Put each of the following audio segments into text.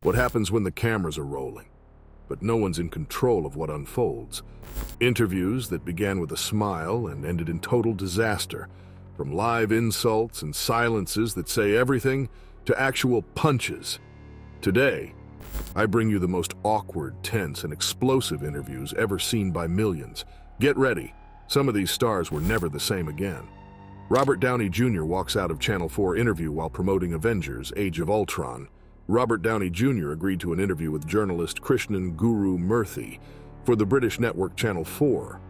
What happens when the cameras are rolling, but no one's in control of what unfolds. Interviews that began with a smile and ended in total disaster, from live insults and silences that say everything to actual punches. Today, I bring you the most awkward, tense, and explosive interviews ever seen by millions. Get ready. Some of these stars were never the same again. Robert Downey Jr. walks out of Channel 4 interview while promoting Avengers: Age of Ultron. Robert Downey Jr. agreed to an interview with journalist Krishnan Guru Murthy for the British network Channel 4.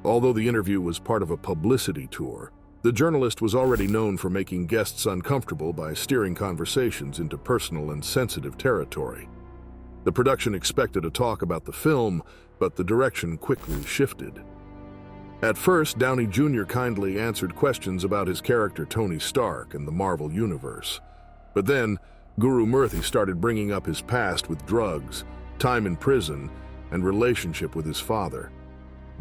Although the interview was part of a publicity tour, the journalist was already known for making guests uncomfortable by steering conversations into personal and sensitive territory. The production expected a talk about the film, but the direction quickly shifted. At first, Downey Jr. kindly answered questions about his character Tony Stark and the Marvel Universe. But then, Guru Murthy started bringing up his past with drugs, time in prison, and relationship with his father.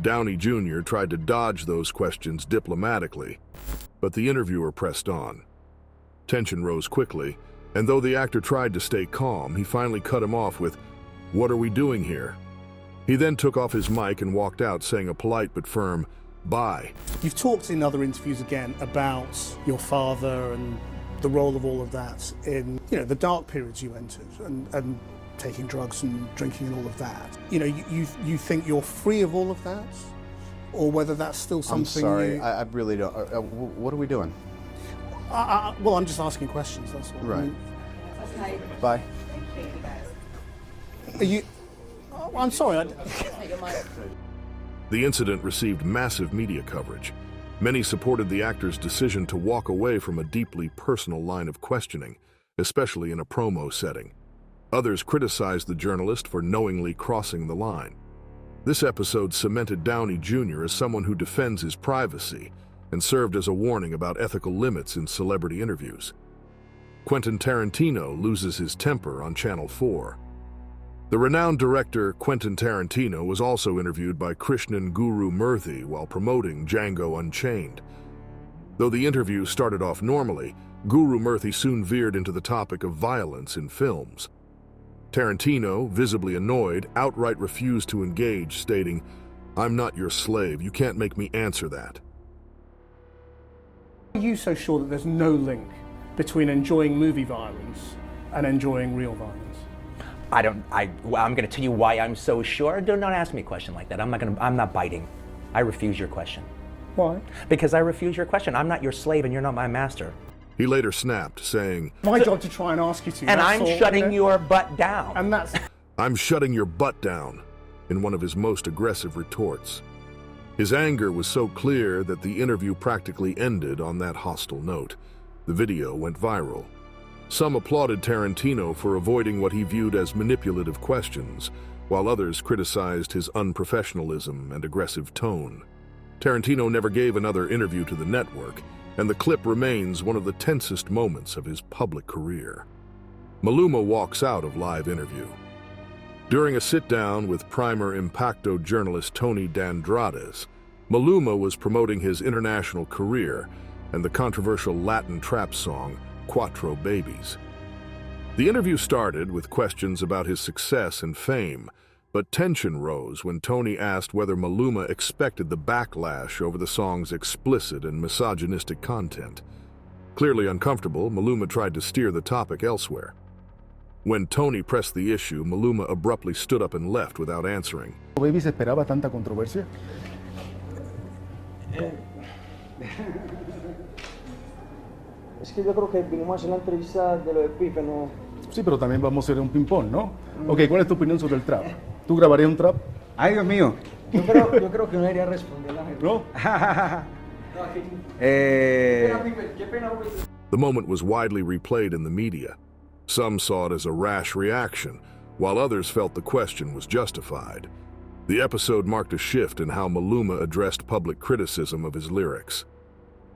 Downey Jr. tried to dodge those questions diplomatically, but the interviewer pressed on. Tension rose quickly, and though the actor tried to stay calm, he finally cut him off with, "What are we doing here?" He then took off his mic and walked out, saying a polite but firm, "Bye." You've talked in other interviews again about your father and the role of all of that in, the dark periods you entered and taking drugs and drinking and all of that. You think you're free of all of that? Or whether that's still something I'm sorry, I really don't. What are we doing? Well, I'm just asking questions, that's all. Right. Okay. Bye. Are you... I'm sorry. The incident received massive media coverage. Many supported the actor's decision to walk away from a deeply personal line of questioning, especially in a promo setting. Others criticized the journalist for knowingly crossing the line. This episode cemented Downey Jr. as someone who defends his privacy and served as a warning about ethical limits in celebrity interviews. Quentin Tarantino loses his temper on Channel 4. The renowned director Quentin Tarantino was also interviewed by Krishnan Guru Murthy while promoting Django Unchained. Though the interview started off normally, Guru Murthy soon veered into the topic of violence in films. Tarantino, visibly annoyed, outright refused to engage, stating, "I'm not your slave. You can't make me answer that." Are you so sure that there's no link between enjoying movie violence and enjoying real violence? I'm going to tell you why I'm so sure. Do not ask me a question like that. I'm not biting. I refuse your question. Why? Because I refuse your question. I'm not your slave and you're not my master. He later snapped, saying, My job to try and ask you to. And I'm shutting your butt down. And that's... "I'm shutting your butt down," in one of his most aggressive retorts. His anger was so clear that the interview practically ended on that hostile note. The video went viral. Some applauded Tarantino for avoiding what he viewed as manipulative questions, while others criticized his unprofessionalism and aggressive tone. Tarantino never gave another interview to the network, and the clip remains one of the tensest moments of his public career. Maluma walks out of live interview. During a sit-down with Primer Impacto journalist Tony D'Andrades, Maluma was promoting his international career and the controversial Latin trap song Quattro Babies. The interview started with questions about his success and fame, but tension rose when Tony asked whether Maluma expected the backlash over the song's explicit and misogynistic content. Clearly uncomfortable, Maluma tried to steer the topic elsewhere. When Tony pressed the issue, Maluma abruptly stood up and left without answering. ¿Baby se esperaba tanta controversia? Es que yo creo que vinimos a hacer la entrevista de lo de Pipe, ¿no? Sí, pero también vamos a hacer un ping-pong, ¿no? Ok, ¿cuál es tu opinión sobre el trap? ¿Tú grabarías un trap? Ay, Dios mío. Yo creo que no debería responder la gente. ¿No? Qué pena, Pipe. The moment was widely replayed in the media. Some saw it as a rash reaction, while others felt the question was justified. The episode marked a shift in how Maluma addressed public criticism of his lyrics.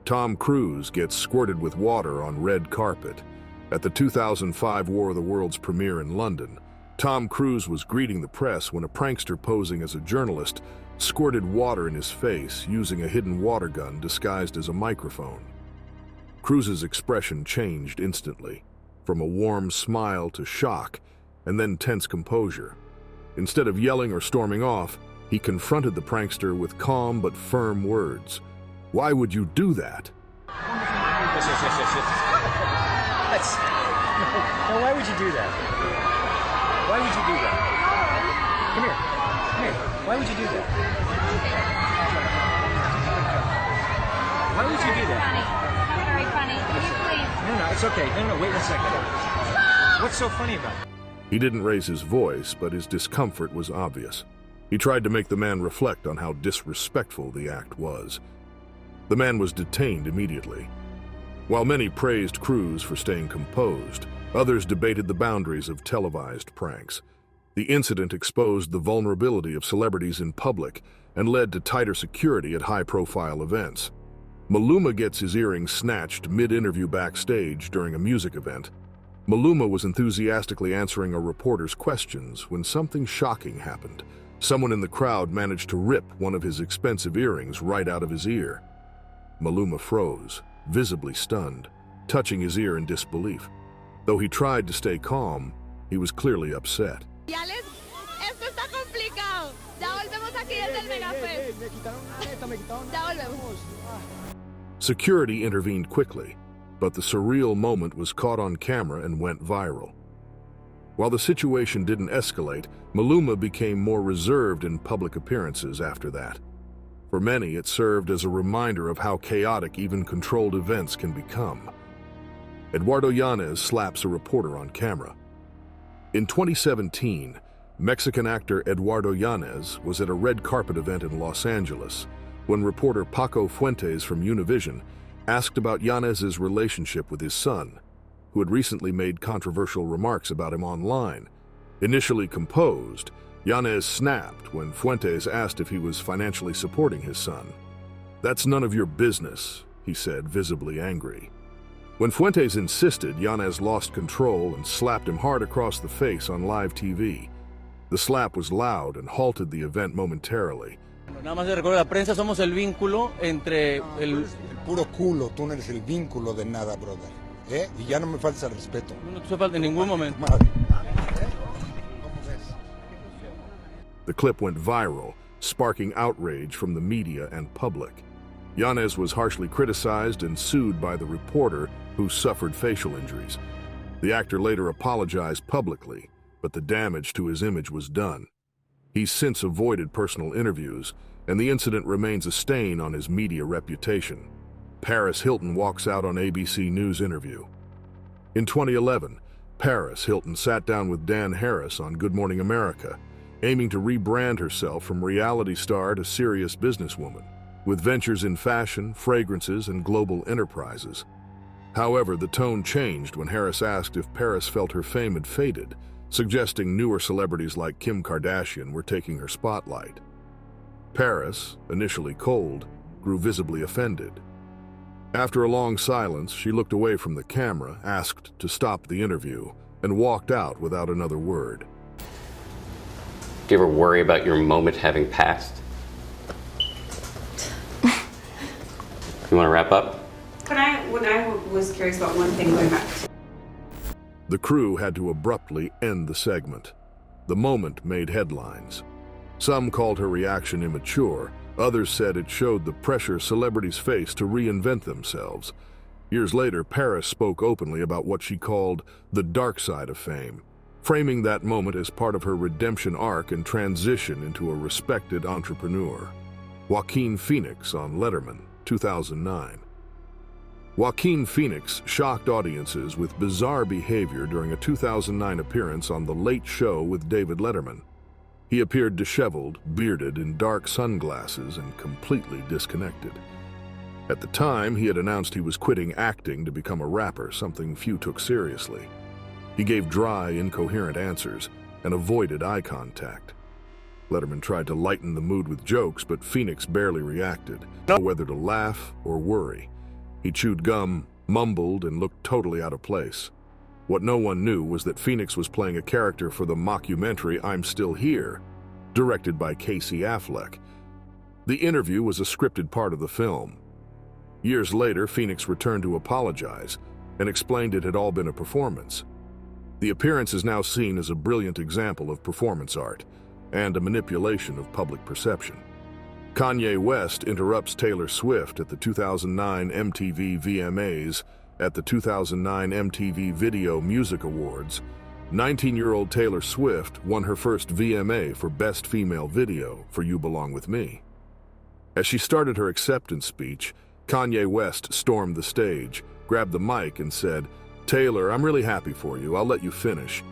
Tom Cruise gets squirted with water on red carpet. At the 2005 War of the Worlds premiere in London, Tom Cruise was greeting the press when a prankster posing as a journalist squirted water in his face using a hidden water gun disguised as a microphone. Cruise's expression changed instantly. From a warm smile to shock, and then tense composure. Instead of yelling or storming off, he confronted the prankster with calm but firm words. Why would you do that? Yes. No, why would you do that? Why would you do that? Come here. Why would you do that? Why would you do that? Funny. Very funny. Can you please? No, it's okay. No, wait a second. What's so funny about it? He didn't raise his voice, but his discomfort was obvious. He tried to make the man reflect on how disrespectful the act was. The man was detained immediately. While many praised Cruz for staying composed, others debated the boundaries of televised pranks. The incident exposed the vulnerability of celebrities in public and led to tighter security at high-profile events. Maluma gets his earrings snatched mid-interview backstage during a music event. Maluma was enthusiastically answering a reporter's questions when something shocking happened. Someone in the crowd managed to rip one of his expensive earrings right out of his ear. Maluma froze, visibly stunned, touching his ear in disbelief. Though he tried to stay calm, he was clearly upset. Esto está complicado. Ya volvemos aquí desde el Megafest. Ya volvemos. Security intervened quickly, but the surreal moment was caught on camera and went viral. While the situation didn't escalate, Maluma became more reserved in public appearances after that. For many, it served as a reminder of how chaotic even controlled events can become. Eduardo Yanez slaps a reporter on camera. In 2017, Mexican actor Eduardo Yanez was at a red carpet event in Los Angeles when reporter Paco Fuentes from Univision asked about Yanez's relationship with his son, who had recently made controversial remarks about him online. Initially composed, Yanez snapped when Fuentes asked if he was financially supporting his son. "That's none of your business," he said, visibly angry. When Fuentes insisted, Yanez lost control and slapped him hard across the face on live TV. The slap was loud and halted the event momentarily. Nada más le recuerdo a la prensa, somos el vínculo entre el... Puro culo, tú no eres el vínculo de nada, brother. Y ya no me faltes el respeto. No te falta en ningún momento. The clip went viral, sparking outrage from the media and public. Yanez was harshly criticized and sued by the reporter, who suffered facial injuries. The actor later apologized publicly, but the damage to his image was done. He's since avoided personal interviews, and the incident remains a stain on his media reputation. Paris Hilton walks out on ABC News interview. In 2011, Paris Hilton sat down with Dan Harris on Good Morning America, aiming to rebrand herself from reality star to serious businesswoman, with ventures in fashion, fragrances, and global enterprises. However, the tone changed when Harris asked if Paris felt her fame had faded, suggesting newer celebrities like Kim Kardashian were taking her spotlight. Paris, initially cold, grew visibly offended. After a long silence, she looked away from the camera, asked to stop the interview, and walked out without another word. Do you ever worry about your moment having passed? You want to wrap up? When I was curious about one thing going back. The crew had to abruptly end the segment. The moment made headlines. Some called her reaction immature, others said it showed the pressure celebrities face to reinvent themselves. Years later, Paris spoke openly about what she called the dark side of fame, framing that moment as part of her redemption arc and transition into a respected entrepreneur. Joaquin Phoenix on Letterman, 2009. Joaquin Phoenix shocked audiences with bizarre behavior during a 2009 appearance on The Late Show with David Letterman. He appeared disheveled, bearded, in dark sunglasses, and completely disconnected. At the time, he had announced he was quitting acting to become a rapper, something few took seriously. He gave dry, incoherent answers and avoided eye contact. Letterman tried to lighten the mood with jokes, but Phoenix barely reacted, whether to laugh or worry. He chewed gum, mumbled, and looked totally out of place. What no one knew was that Phoenix was playing a character for the mockumentary I'm Still Here, directed by Casey Affleck. The interview was a scripted part of the film. Years later, Phoenix returned to apologize and explained it had all been a performance. The appearance is now seen as a brilliant example of performance art and a manipulation of public perception. Kanye West interrupts Taylor Swift at the 2009 MTV VMAs. At the 2009 MTV Video Music Awards, 19-year-old Taylor Swift won her first VMA for Best Female Video for You Belong With Me. As she started her acceptance speech, Kanye West stormed the stage, grabbed the mic and said, "Taylor, I'm really happy for you. I'll let you finish.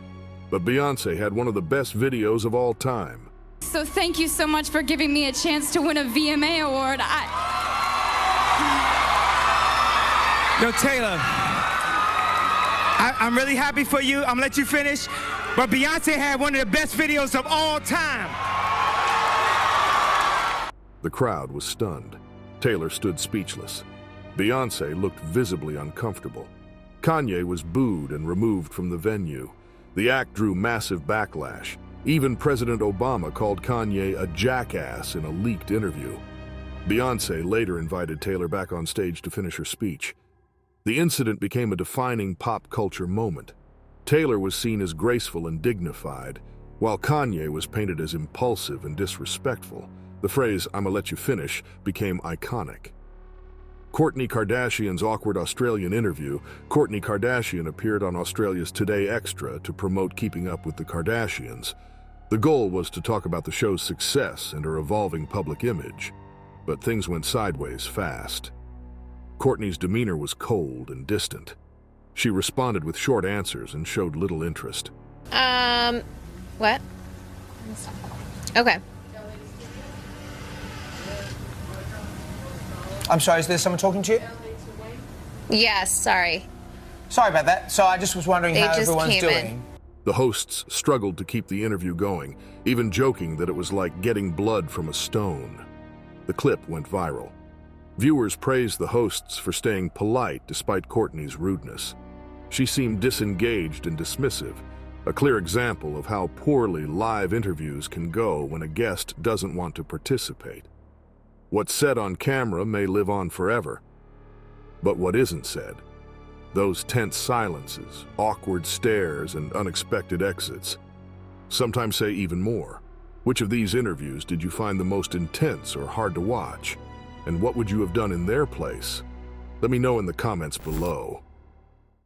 But Beyoncé had one of the best videos of all time." So thank you so much for giving me a chance to win a VMA award. Yo, Taylor, I'm really happy for you. I'm gonna let you finish. But Beyoncé had one of the best videos of all time. The crowd was stunned. Taylor stood speechless. Beyoncé looked visibly uncomfortable. Kanye was booed and removed from the venue. The act drew massive backlash. Even President Obama called Kanye a jackass in a leaked interview. Beyoncé later invited Taylor back on stage to finish her speech. The incident became a defining pop culture moment. Taylor was seen as graceful and dignified, while Kanye was painted as impulsive and disrespectful. The phrase, "I'ma let you finish," became iconic. Kourtney Kardashian's awkward Australian interview. Kourtney Kardashian appeared on Australia's Today Extra to promote Keeping Up with the Kardashians. The goal was to talk about the show's success and her evolving public image, but things went sideways fast. Kourtney's demeanor was cold and distant. She responded with short answers and showed little interest. What? Okay. I'm sorry, is there someone talking to you? Yes, sorry. Sorry about that. So I just was wondering how everyone's doing. The hosts struggled to keep the interview going, even joking that it was like getting blood from a stone. The clip went viral. Viewers praised the hosts for staying polite despite Kourtney's rudeness. She seemed disengaged and dismissive, a clear example of how poorly live interviews can go when a guest doesn't want to participate. What's said on camera may live on forever, but what isn't said, those tense silences, awkward stares, and unexpected exits, sometimes say even more. Which of these interviews did you find the most intense or hard to watch? And what would you have done in their place? Let me know in the comments below.